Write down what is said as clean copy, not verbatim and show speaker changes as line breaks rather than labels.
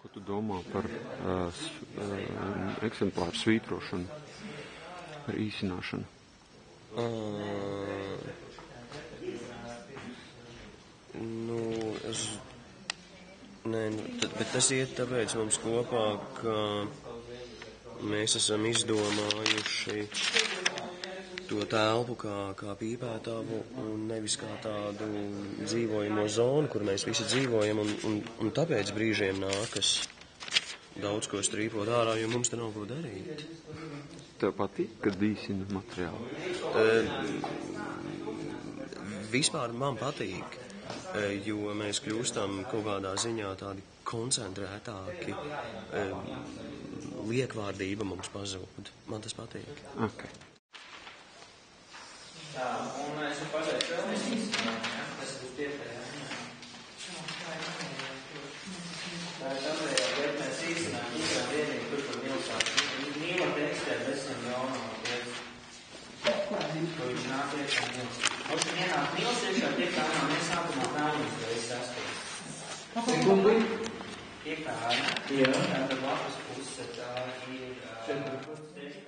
Ko tu domā par eksemplāru svītrošanu, par īsināšanu?
Bet tas iet tāpēc mums kopā, ka mēs esam izdomājuši to telpu kā pīpētavu un nevis kā tādu dzīvojamo zonu, kur mēs visi dzīvojam, un tāpēc brīžiem nākas daudz ko strīpot ārā, jo mums te nav ko darīt.
Tev patīk, kad īsina materiālu?
Vispār man patīk, jo mēs kļūstam kaut kādā ziņā tādi koncentrētāki, liekvārdība mums pazūd. Man tas patīk.
Okay.
Tā, un es jau pateicu, vēl mēs īstenojam, ja? Tas būs piepējā. Tā ir tāpēc, ja mēs īstenojam, tikai vienīgi tur, kur milsās. Mīla tekstē 10 miljonā piec. Ko viņš nāk iekšā mils. Mums ir vienāk mils iekšā, tiek tā nav nesākumā nāmums, ka es saskatu.
Sekundi?
Tiek tā, ne? Jā. Tā tad lapas puse, tā ir 14.